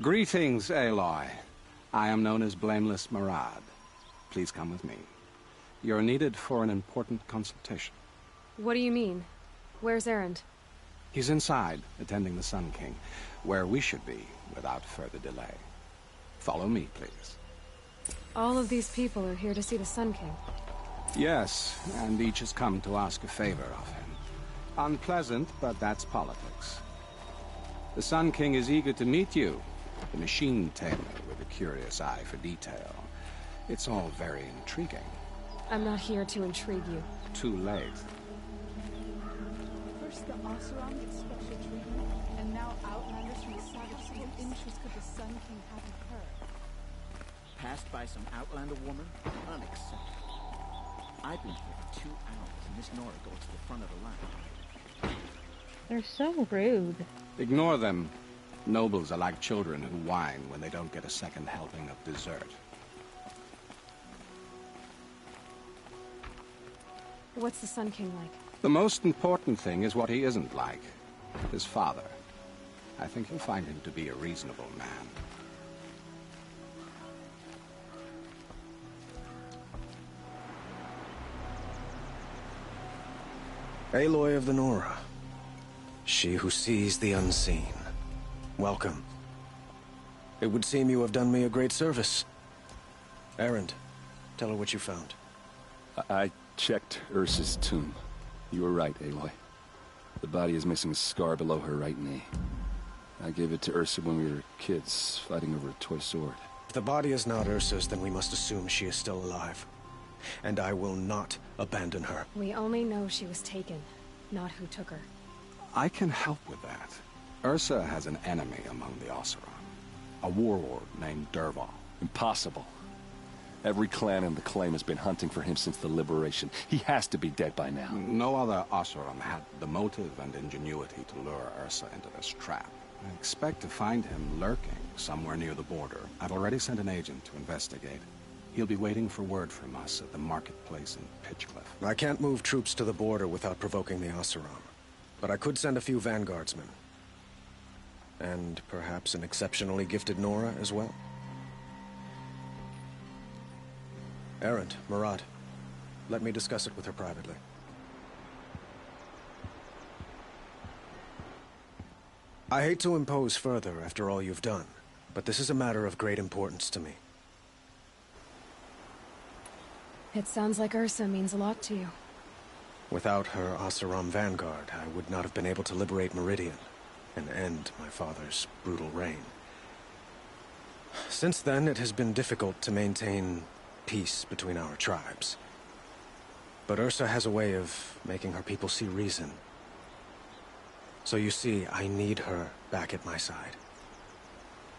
Greetings, Aloy. I am known as Blameless Marad. Please come with me. You're needed for an important consultation. What do you mean? Where's Erend? He's inside, attending the Sun King, where we should be, without further delay. Follow me, please. All of these people are here to see the Sun King. Yes, and each has come to ask a favor of him. Unpleasant, but that's politics. The Sun King is eager to meet you, the machine tamer with a curious eye for detail. It's all very intriguing. I'm not here to intrigue you. Too late. First the Oseram gets special treatment, and now Outlanders from the Savage. What interest could the Sun King have in her? Passed by some Outlander woman? Unacceptable. I've been here for 2 hours, and Miss Nora goes to the front of the line. They're so rude. Ignore them. Nobles are like children who whine when they don't get a second helping of dessert. What's the Sun King like? The most important thing is what he isn't like. His father. I think you'll find him to be a reasonable man. Aloy of the Nora. She who sees the unseen. Welcome. It would seem you have done me a great service. Erend, tell her what you found. I checked Ursa's tomb. You were right, Aloy. The body is missing a scar below her right knee. I gave it to Ursa when we were kids, fighting over a toy sword. If the body is not Ursa's, then we must assume she is still alive. And I will not abandon her. We only know she was taken, not who took her. I can help with that. Ursa has an enemy among the Oseram. A warlord named Dervahl. Impossible. Every clan in the claim has been hunting for him since the liberation. He has to be dead by now. No other Oseram had the motive and ingenuity to lure Ursa into this trap. I expect to find him lurking somewhere near the border. I've already sent an agent to investigate. He'll be waiting for word from us at the marketplace in Pitchcliff. I can't move troops to the border without provoking the Oseram. But I could send a few vanguardsmen. And perhaps an exceptionally gifted Nora as well. Erend, Marad, let me discuss it with her privately. I hate to impose further after all you've done, but this is a matter of great importance to me. It sounds like Ursa means a lot to you. Without her Oseram vanguard, I would not have been able to liberate Meridian and end my father's brutal reign. Since then, it has been difficult to maintain peace between our tribes. But Ursa has a way of making her people see reason. So you see, I need her back at my side.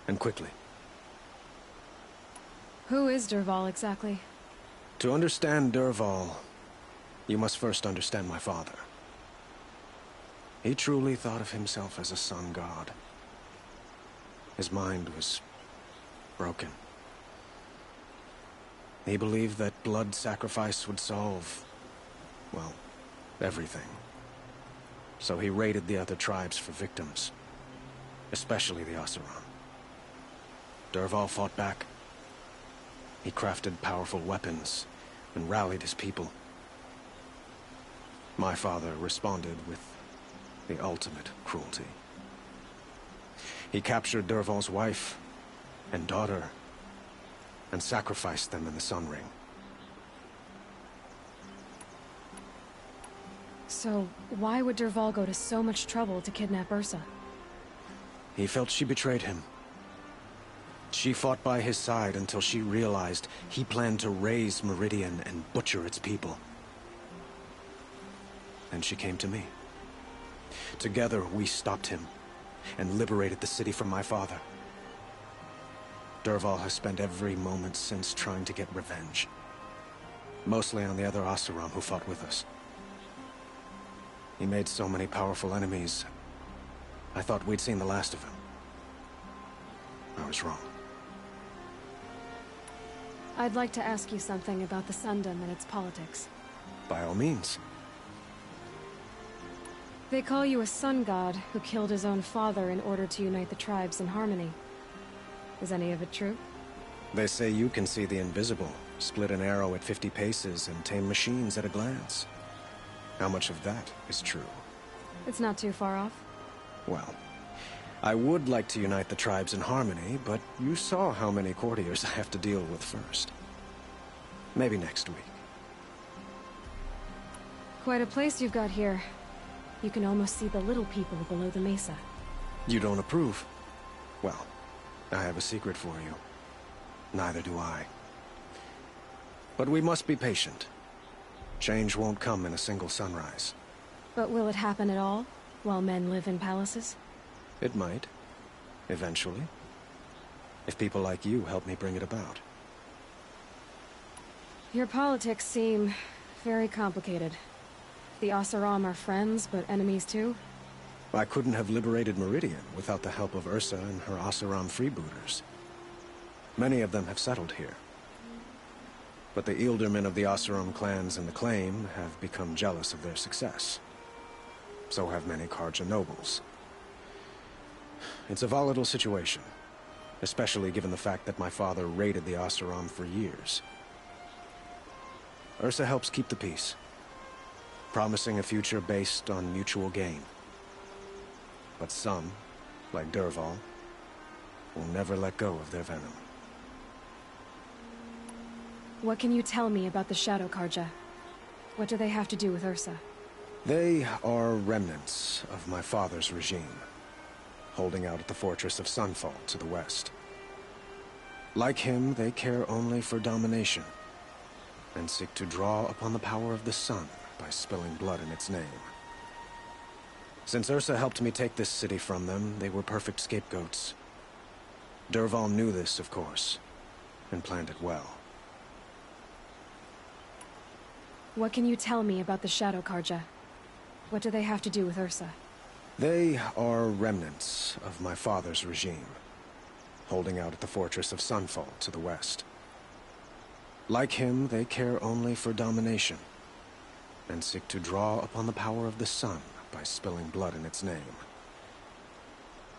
And quickly. Who is Dervahl exactly? To understand Dervahl, you must first understand my father. He truly thought of himself as a sun god. His mind was broken. He believed that blood sacrifice would solve, well, everything. So he raided the other tribes for victims, especially the Oseram. Dervahl fought back. He crafted powerful weapons and rallied his people. My father responded with the ultimate cruelty. He captured Dervahl's wife and daughter and sacrificed them in the Sun Ring. So, why would Dervahl go to so much trouble to kidnap Ursa? He felt she betrayed him. She fought by his side until she realized he planned to raise Meridian and butcher its people. And she came to me. Together, we stopped him and liberated the city from my father. Dervahl has spent every moment since trying to get revenge. Mostly on the other Oseram who fought with us. He made so many powerful enemies, I thought we'd seen the last of him. I was wrong. I'd like to ask you something about the Sundom and its politics. By all means. They call you a sun god who killed his own father in order to unite the tribes in harmony. Is any of it true? They say you can see the invisible, split an arrow at 50 paces, and tame machines at a glance. How much of that is true? It's not too far off. Well, I would like to unite the tribes in harmony, but you saw how many courtiers I have to deal with first. Maybe next week. Quite a place you've got here. You can almost see the little people below the mesa. You don't approve? Well, I have a secret for you. Neither do I. But we must be patient. Change won't come in a single sunrise. But will it happen at all, while men live in palaces? It might. Eventually. If people like you help me bring it about. Your politics seem very complicated. The Oseram are friends, but enemies too? I couldn't have liberated Meridian without the help of Ursa and her Oseram freebooters. Many of them have settled here. But the Ealdormen of the Oseram clans in the Claim have become jealous of their success. So have many Karja nobles. It's a volatile situation, especially given the fact that my father raided the Oseram for years. Ursa helps keep the peace, promising a future based on mutual gain. But some, like Dervahl, will never let go of their venom. What can you tell me about the Shadow Karja? What do they have to do with Ursa? They are remnants of my father's regime, holding out at the fortress of Sunfall to the west. Like him, they care only for domination, and seek to draw upon the power of the sun by spilling blood in its name. Since Ursa helped me take this city from them, they were perfect scapegoats. Dervahl knew this, of course, and planned it well. What can you tell me about the Shadow Karja? What do they have to do with Ursa? They are remnants of my father's regime, holding out at the fortress of Sunfall to the west. Like him, they care only for domination, and seek to draw upon the power of the sun by spilling blood in its name.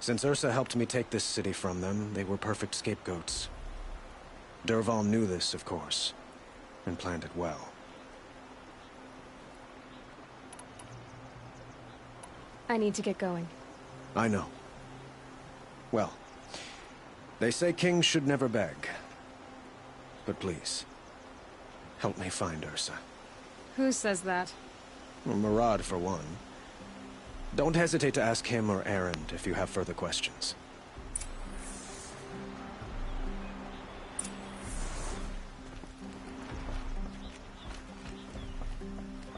Since Ursa helped me take this city from them, they were perfect scapegoats. Dervahl knew this, of course, and planned it well. I need to get going. I know. Well, they say kings should never beg. But please, help me find Ursa. Who says that? Well, Murad, for one. Don't hesitate to ask him or Erend if you have further questions.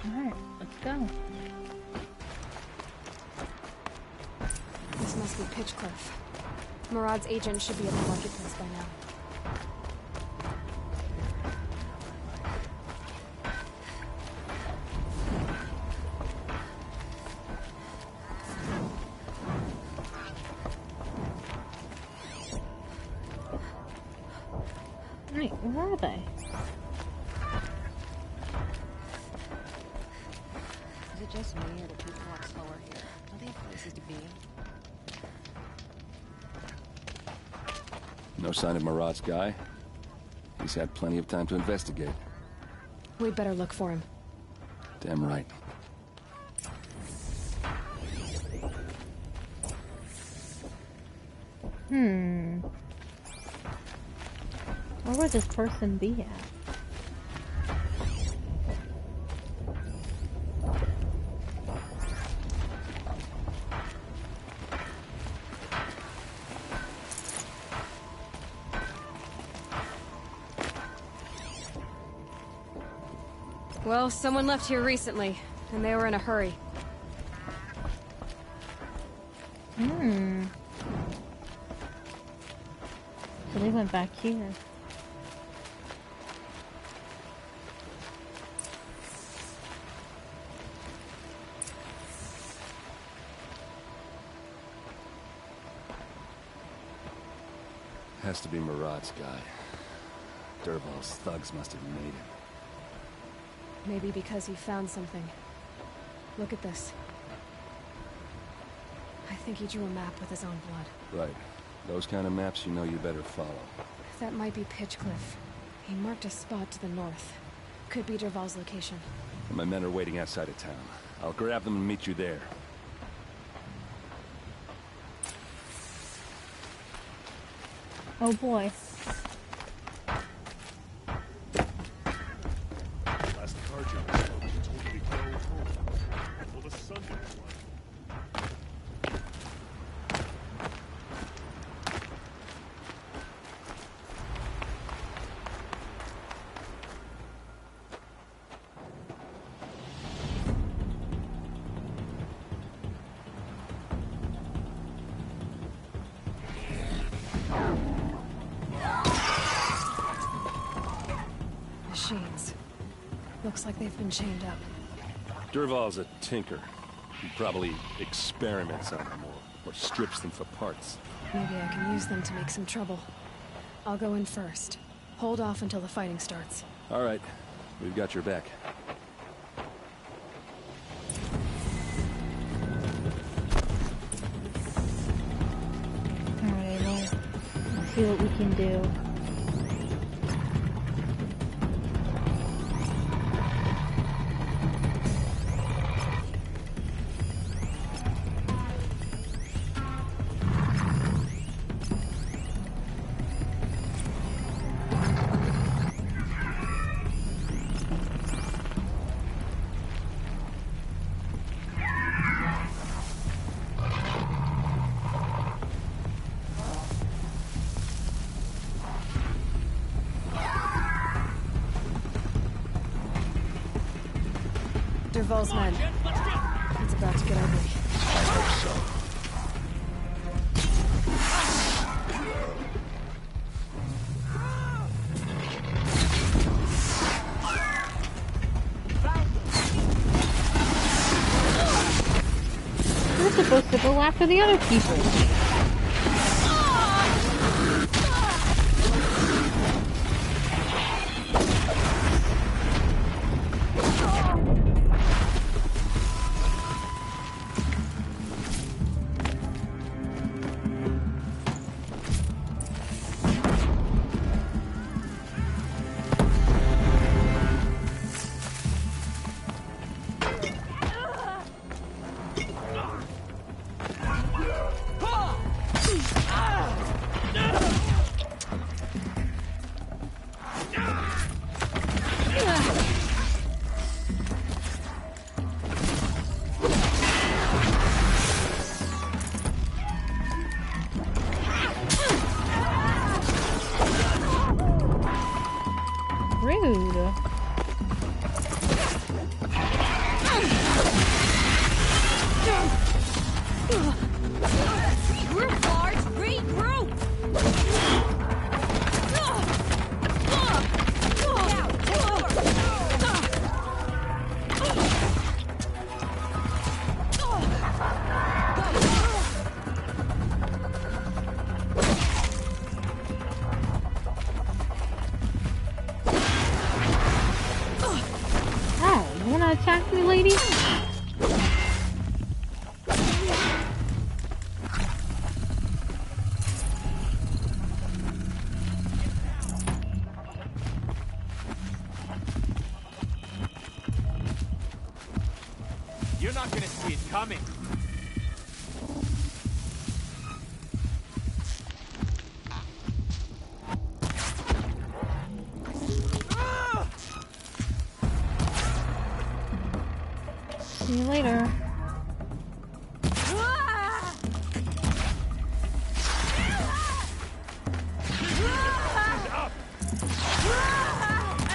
Alright, let's go. This must be Pitchcliff. Murad's agent should be at the marketplace by now. Right, where are they? Is it just me or do people walk slower here? Don't they have places to be? No sign of Murad's guy. He's had plenty of time to investigate. We'd better look for him. Damn right. Where would this person be at? Well, someone left here recently, and they were in a hurry. So they went back here. Has to be Murad's guy. Dervahl's thugs must have made him. Maybe because he found something. Look at this. I think he drew a map with his own blood. Right. Those kind of maps, you know you better follow. That might be Pitchcliff. He marked a spot to the north. Could be Derval's location. And my men are waiting outside of town. I'll grab them and meet you there. Oh boy. Last Carja was told me to go home. Well, the sun didn't work. Machines. Looks like they've been chained up. Derval's a tinker. He probably experiments on them or strips them for parts. Maybe I can use them to make some trouble. I'll go in first. Hold off until the fighting starts. All right. We've got your back. Alright, well, let's see what we can do. Derval's men. It's about to get ugly. I hope so. We're supposed to go after the other people. Rude. Group large, regroup! Now, take Oh, you wanna attack me, lady? You're not gonna see it coming. See you later.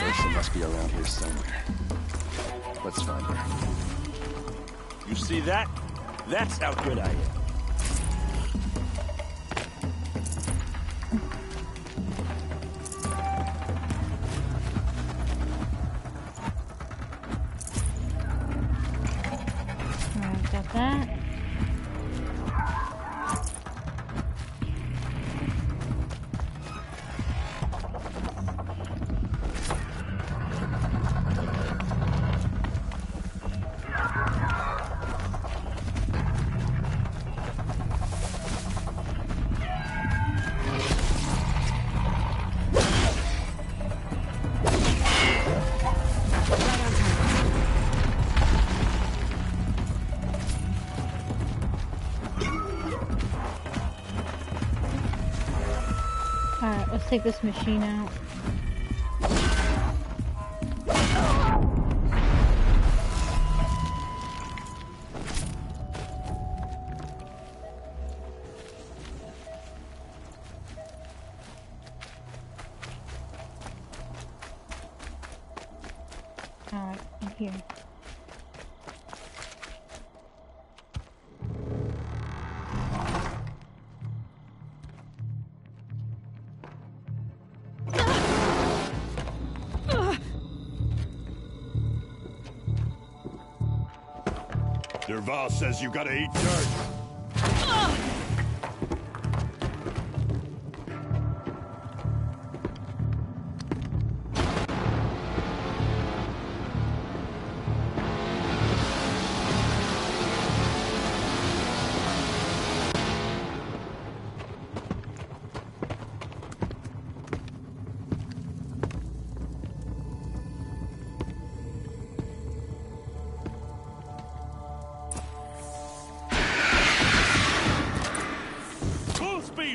Ursa must be around here somewhere. Let's find her. You see that? That's how good I am. Alright, got that. take this machine out. Alright, I'm here. Derval says you gotta eat dirt.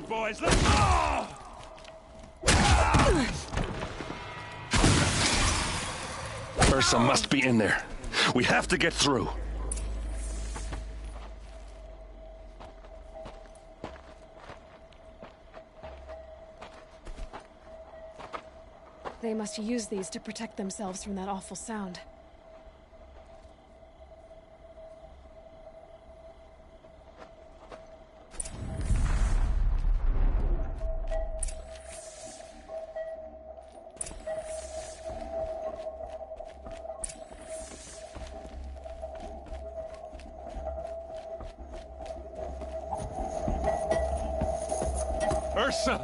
Boys, let's go! Ursa must be in there. We have to get through. They must use these to protect themselves from that awful sound. Ursa!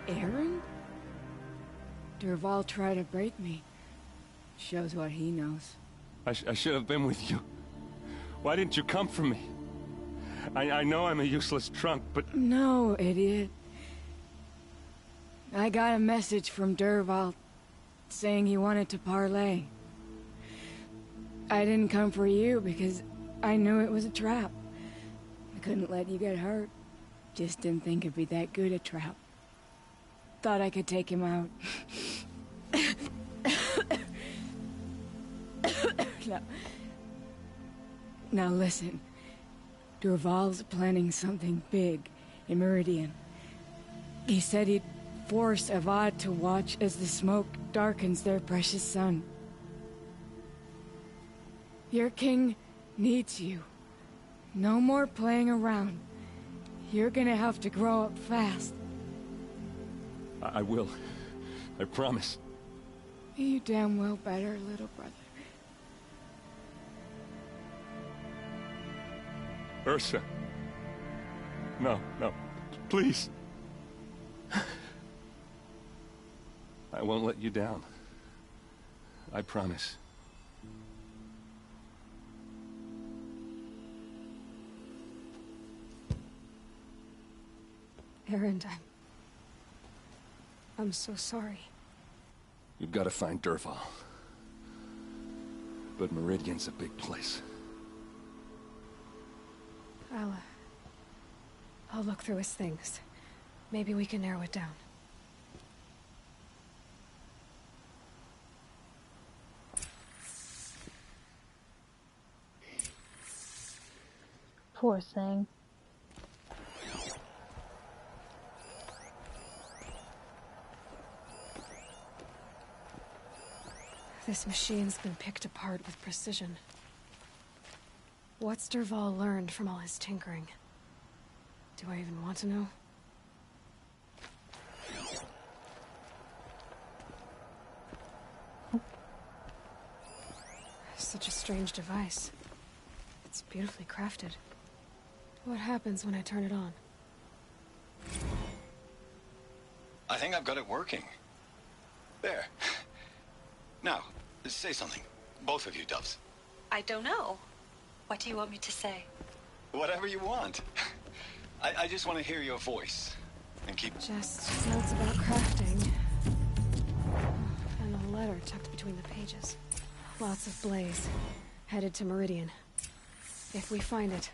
Aaron? Derval tried to break me. Shows what he knows. I should have been with you. Why didn't you come for me? I know I'm a useless trunk, but... No, idiot. I got a message from Derval saying he wanted to parlay. I didn't come for you because I knew it was a trap. I couldn't let you get hurt. Just didn't think it'd be that good a trap. Thought I could take him out. Now listen. Derval's planning something big in Meridian. He said he'd force Avad to watch as the smoke darkens their precious sun. Your king needs you. No more playing around. You're gonna have to grow up fast. I will. I promise. You damn well better, little brother. Ursa. No, please. I won't let you down. I promise. Aaron, I'm so sorry. You've got to find Derval. But Meridian's a big place. I'll look through his things. Maybe we can narrow it down. Poor thing. This machine's been picked apart with precision. What's Derval learned from all his tinkering? Do I even want to know? Such a strange device. It's beautifully crafted. What happens when I turn it on? I think I've got it working. There. Now, say something. Both of you, Doves. I don't know. What do you want me to say? Whatever you want. I just want to hear your voice. and keep... Just notes about crafting. And a letter tucked between the pages. Lots of blaze. Headed to Meridian. If we find it,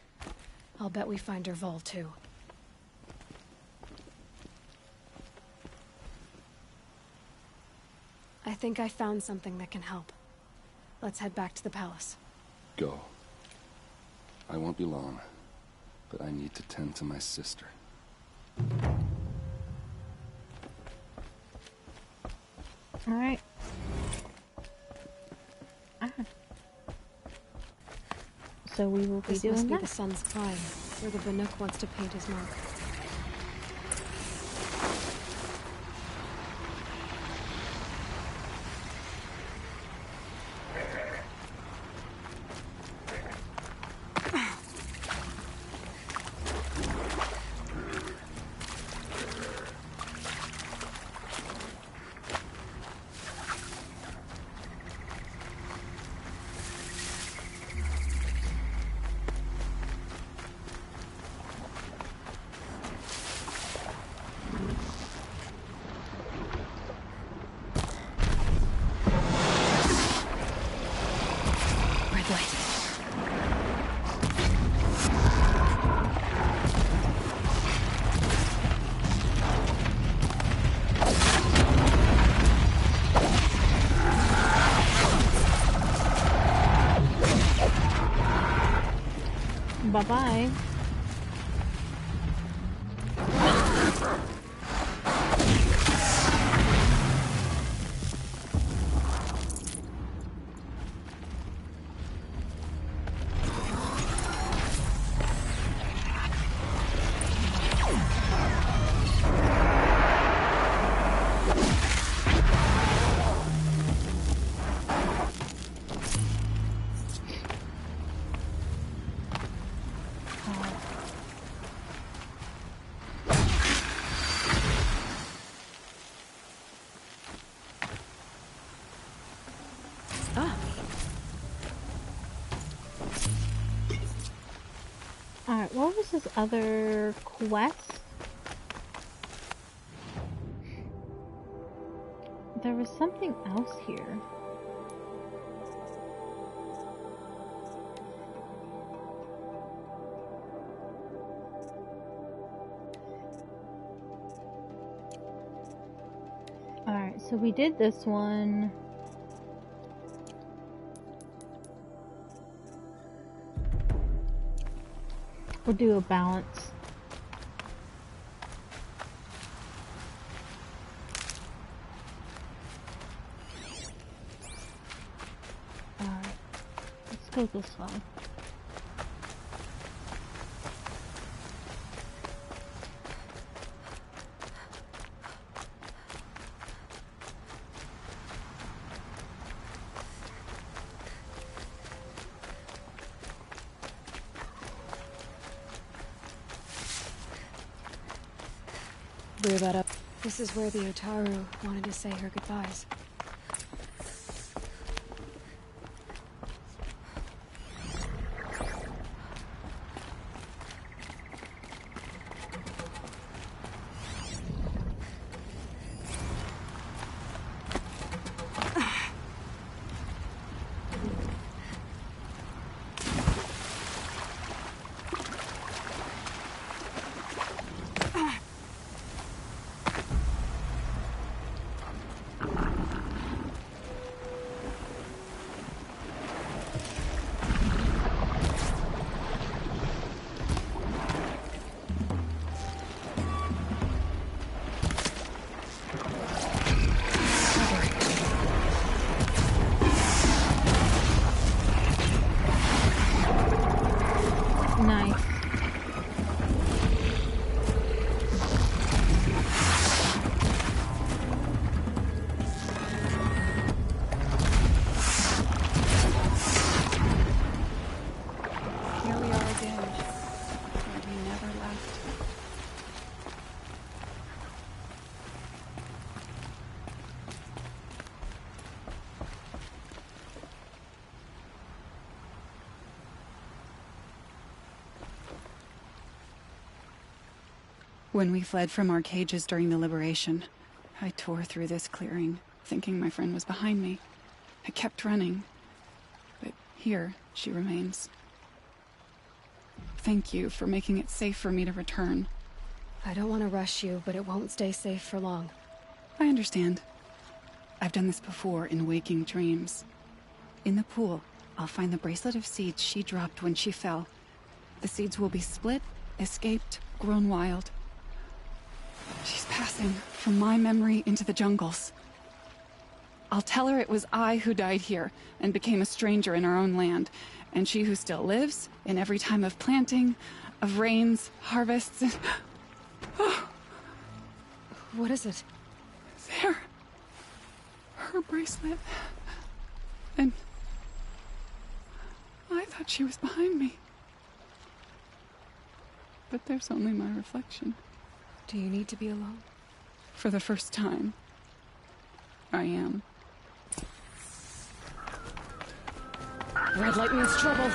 I'll bet we find Derval too. I think I found something that can help. Let's head back to the palace. Go. I won't be long, but I need to tend to my sister. Alright. So we will be this doing must be that. the sun's climb, where the Banuk wants to paint his mark. Bye-bye. Alright, what was this other quest? There was something else here. Alright, so we did this one. We'll do a balance. Alright, let's go this way. Blew that up. This is where the Otaru wanted to say her goodbyes. When we fled from our cages during the liberation, I tore through this clearing, thinking my friend was behind me. I kept running, but here she remains. Thank you for making it safe for me to return. I don't want to rush you, but it won't stay safe for long. I understand. I've done this before in waking dreams. In the pool, I'll find the bracelet of seeds she dropped when she fell. The seeds will be split, escaped, grown wild. She's passing from my memory into the jungles. I'll tell her it was I who died here and became a stranger in our own land, and she who still lives in every time of planting, of rains, harvests, and... What is it? There. Her bracelet. And... I thought she was behind me. But there's only my reflection. Do you need to be alone? For the first time, I am. Red light means trouble.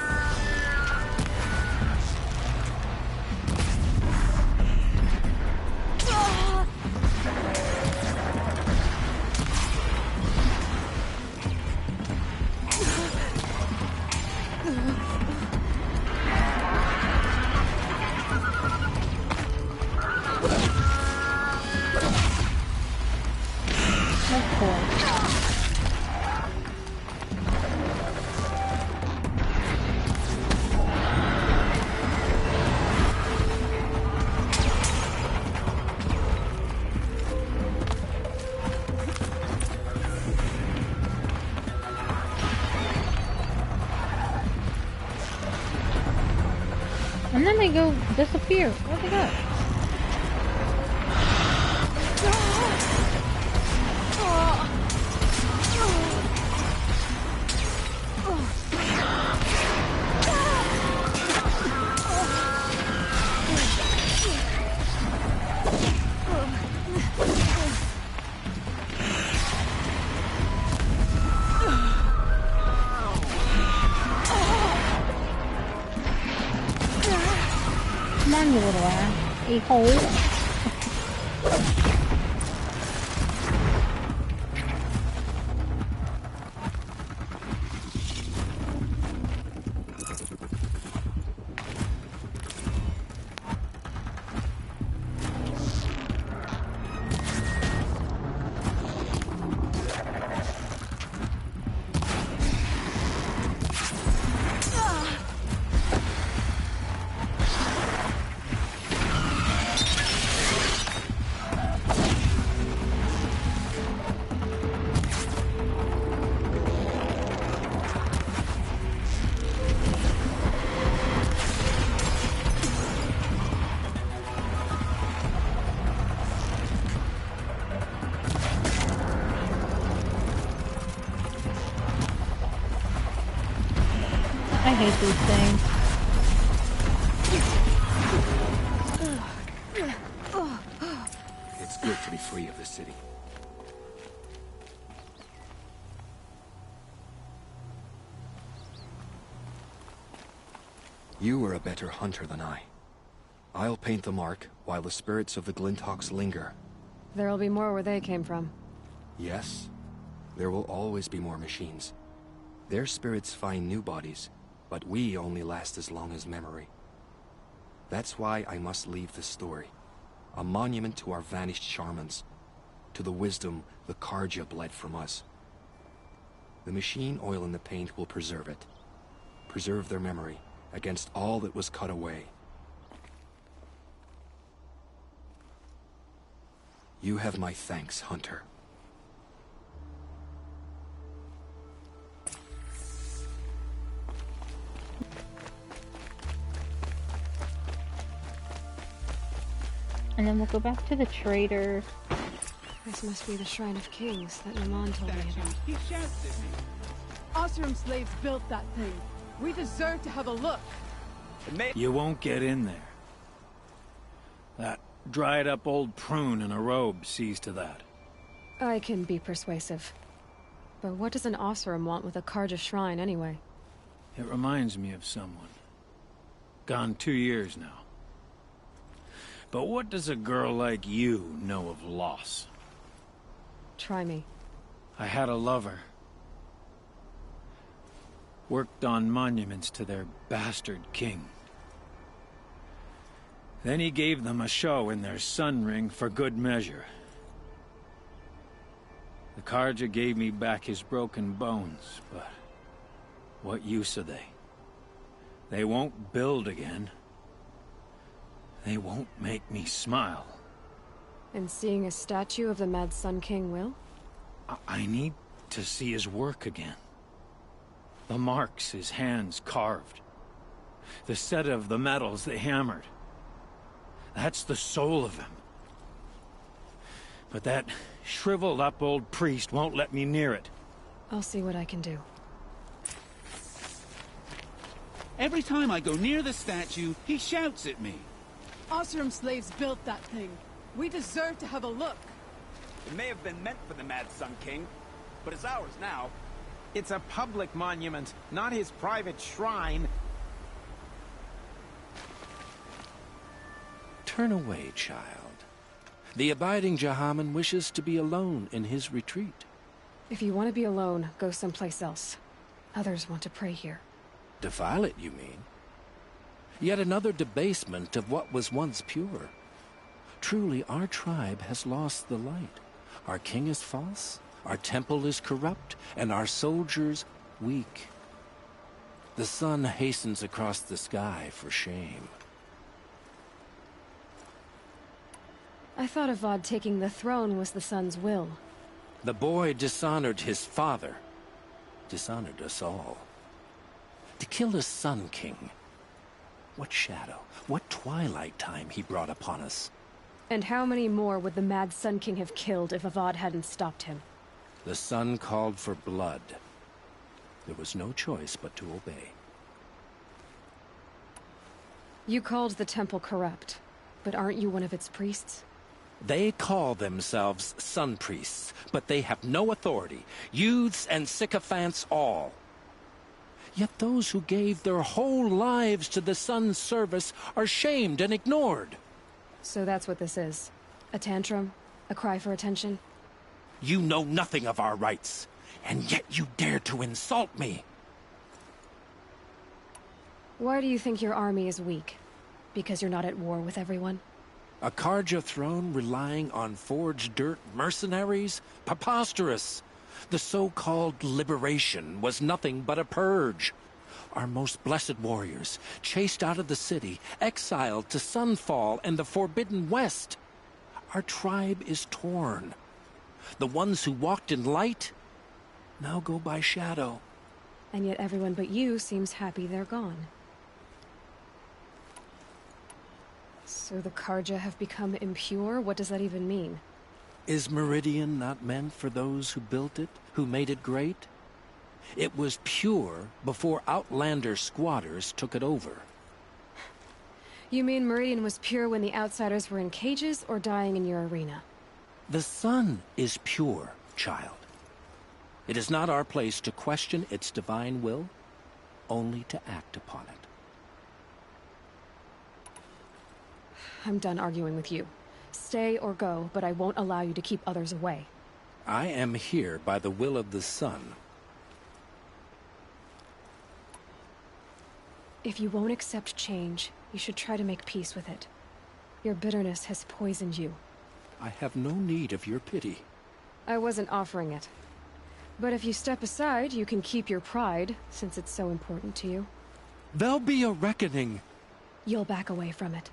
And then they go disappear. Where'd they go? Come on, you little ass. A-hole. I hate these things. It's good to be free of the city. You were a better hunter than I. I'll paint the mark while the spirits of the Glinthawks linger. There'll be more where they came from. Yes, there will always be more machines. Their spirits find new bodies, but we only last as long as memory. That's why I must leave this story. A monument to our vanished shamans, to the wisdom the Karja bled from us. The machine oil in the paint will preserve it. Preserve their memory against all that was cut away. You have my thanks, Hunter. And then we'll go back to the trader. This must be the Shrine of Kings that Naman told me about. He shouted at me. Oseram slaves built that thing. We deserve to have a look. You won't get in there. That dried-up old prune in a robe sees to that. I can be persuasive. But what does an Oseram want with a Karja shrine, anyway? It reminds me of someone. Gone 2 years now. But what does a girl like you know of loss? Try me. I had a lover. Worked on monuments to their bastard king. Then he gave them a show in their sun ring for good measure. The Carja gave me back his broken bones, but what use are they? They won't build again. They won't make me smile. And seeing a statue of the Mad Sun King will? I need to see his work again. The marks his hands carved. The set of the metals they hammered. That's the soul of him. But that shriveled-up old priest won't let me near it. I'll see what I can do. Every time I go near the statue, he shouts at me. Oseram slaves built that thing. We deserve to have a look. It may have been meant for the Mad Sun King, but it's ours now. It's a public monument, not his private shrine. Turn away, child. The abiding Jahaman wishes to be alone in his retreat. If you want to be alone, go someplace else. Others want to pray here. Defile it, you mean? Yet another debasement of what was once pure. Truly, our tribe has lost the light. Our king is false, our temple is corrupt, and our soldiers weak. The sun hastens across the sky for shame. I thought Avad taking the throne was the sun's will. The boy dishonored his father, dishonored us all. To kill a sun king. What shadow, what twilight time he brought upon us. And how many more would the Mad Sun King have killed if Avad hadn't stopped him? The sun called for blood. There was no choice but to obey. You called the temple corrupt, but aren't you one of its priests? They call themselves sun priests, but they have no authority. Youths and sycophants all. Yet those who gave their whole lives to the sun's service are shamed and ignored. So that's what this is. A tantrum? A cry for attention? You know nothing of our rights, and yet you dare to insult me. Why do you think your army is weak? Because you're not at war with everyone? A Carja throne relying on forged dirt mercenaries? Preposterous! The so-called liberation was nothing but a purge. Our most blessed warriors, chased out of the city, exiled to Sunfall and the Forbidden West. Our tribe is torn. The ones who walked in light now go by shadow. And yet everyone but you seems happy they're gone. So the Carja have become impure? What does that even mean? Is Meridian not meant for those who built it, who made it great? It was pure before outlander squatters took it over. You mean Meridian was pure when the outsiders were in cages or dying in your arena? The sun is pure, child. It is not our place to question its divine will, only to act upon it. I'm done arguing with you. Stay or go, but I won't allow you to keep others away. I am here by the will of the sun. If you won't accept change, you should try to make peace with it. Your bitterness has poisoned you. I have no need of your pity. I wasn't offering it. But if you step aside, you can keep your pride, since it's so important to you. There'll be a reckoning. You'll back away from it.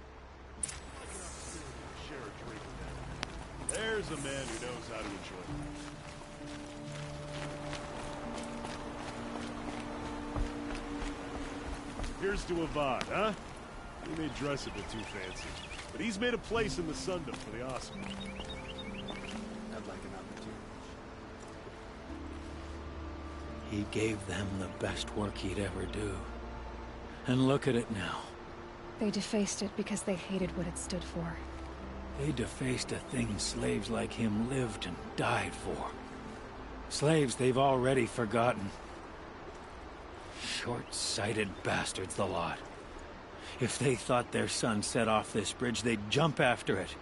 There's a man who knows how to enjoy life. Here's to Avad, huh? He may dress a bit too fancy, but he's made a place in the Sundom for the awesome. I'd like an opportunity. He gave them the best work he'd ever do. And look at it now. They defaced it because they hated what it stood for. They defaced a thing slaves like him lived and died for. Slaves they've already forgotten. Short-sighted bastards, the lot. If they thought their son set off this bridge, they'd jump after it.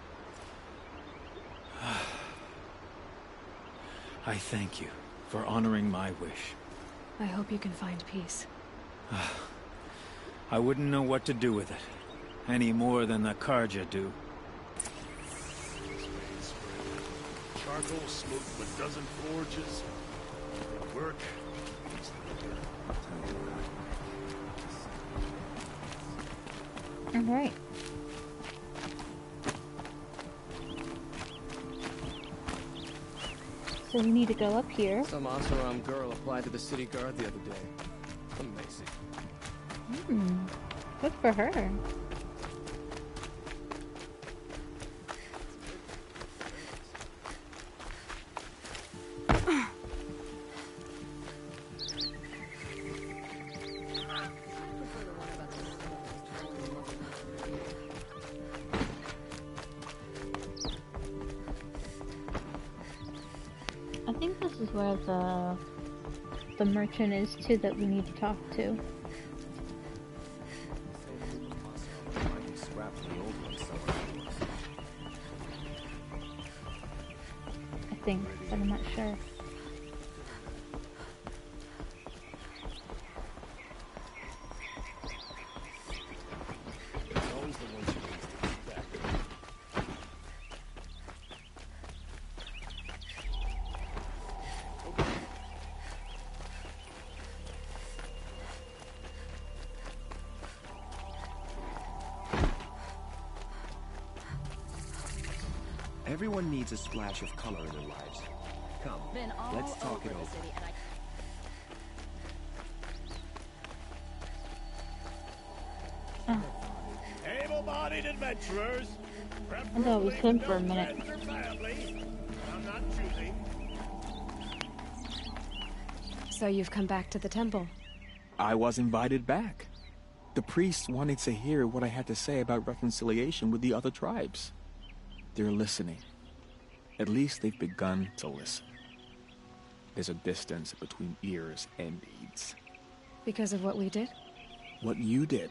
I thank you for honoring my wish. I hope you can find peace. I wouldn't know what to do with it, any more than the Karja do. Charcoal smoke from a dozen forges. Work. All right. So we need to go up here. Some Oseram girl applied to the city guard the other day. Amazing. Good for her. I think this is where the merchant is too that we need to talk to. I think, but I'm not sure. Everyone needs a splash of color in their lives. Come, let's talk it over. Able-bodied adventurers. I thought it was him for a minute. I'm not choosing. So you've come back to the temple? I was invited back. The priests wanted to hear what I had to say about reconciliation with the other tribes. They're listening. At least they've begun to listen. There's a distance between ears and deeds. Because of what we did? What you did.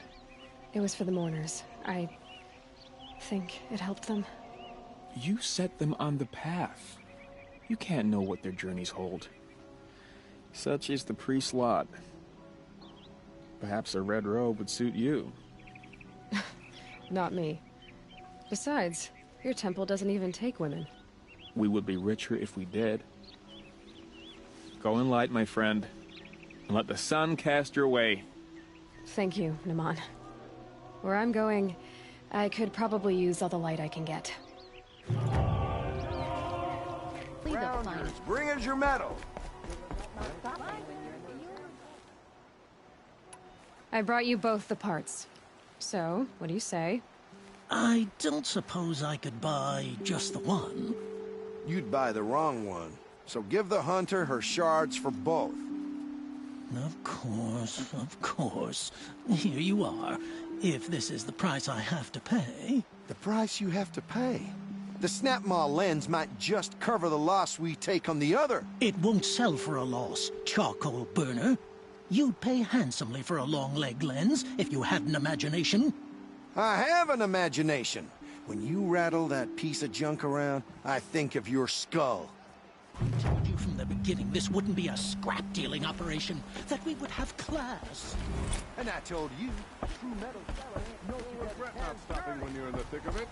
It was for the mourners. I think it helped them. You set them on the path. You can't know what their journeys hold. Such is the priest's lot. Perhaps a red robe would suit you. Not me. Besides, your temple doesn't even take women. We would be richer if we did. Go in light, my friend, and let the sun cast your way. Thank you, Naman. Where I'm going, I could probably use all the light I can get. Rounders, bring us your medal. I brought you both the parts. So, what do you say? I don't suppose I could buy just the one. You'd buy the wrong one. So give the hunter her shards for both. Of course. Here you are. If this is the price I have to pay. The price you have to pay? The Snapmaw lens might just cover the loss we take on the other. It won't sell for a loss, charcoal burner. You'd pay handsomely for a long-leg lens if you had an imagination. I have an imagination. When you rattle that piece of junk around, I think of your skull. I told you from the beginning this wouldn't be a scrap-dealing operation, that we would have class. And I told you, true metal seller, no regret not stopping when you're in the thick of it.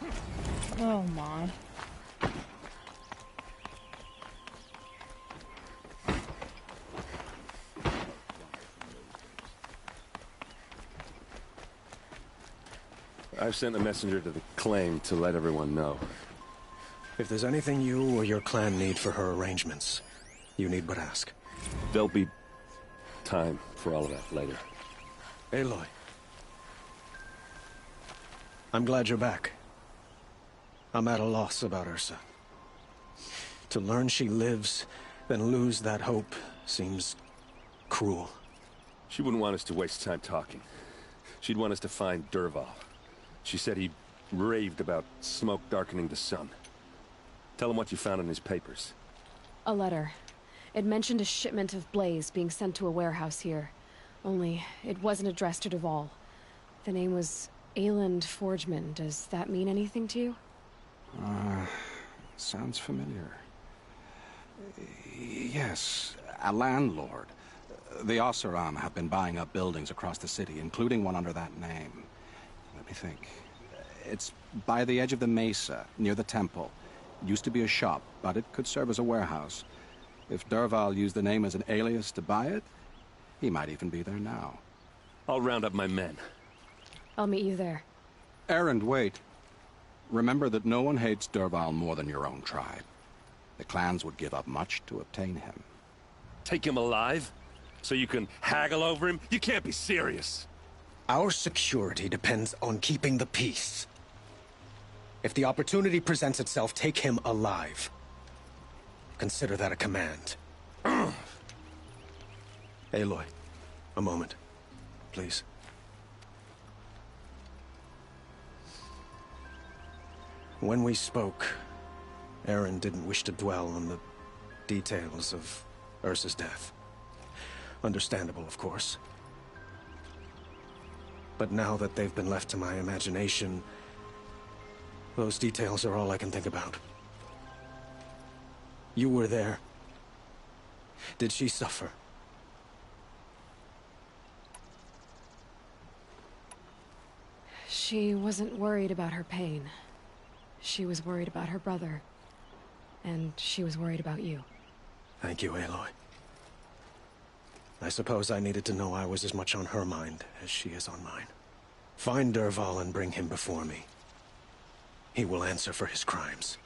Oh my. I've sent a messenger to the claim to let everyone know. If there's anything you or your clan need for her arrangements, you need but ask. There'll be time for all of that later. Aloy. I'm glad you're back. I'm at a loss about Ursa. To learn she lives, then lose that hope, seems cruel. She wouldn't want us to waste time talking. She'd want us to find Dervahl. She said he raved about smoke darkening the sun. Tell him what you found in his papers. A letter. It mentioned a shipment of blaze being sent to a warehouse here. Only, it wasn't addressed to Dervahl. The name was Ayland Forgeman, does that mean anything to you? Sounds familiar. Yes, a landlord. The Oseram have been buying up buildings across the city, including one under that name. Let me think. It's by the edge of the mesa, near the temple. Used to be a shop, but it could serve as a warehouse. If Dervahl used the name as an alias to buy it, he might even be there now. I'll round up my men. I'll meet you there. Erend, wait. Remember that no one hates Dervahl more than your own tribe. The clans would give up much to obtain him. Take him alive? So you can haggle over him? You can't be serious. Our security depends on keeping the peace. If the opportunity presents itself, take him alive. Consider that a command. Aloy, a moment, please. When we spoke, Erend didn't wish to dwell on the details of Ursa's death. Understandable, of course. But now that they've been left to my imagination, those details are all I can think about. You were there. Did she suffer? She wasn't worried about her pain. She was worried about her brother. And she was worried about you. Thank you, Aloy. I suppose I needed to know I was as much on her mind as she is on mine. Find Dervahl and bring him before me. He will answer for his crimes.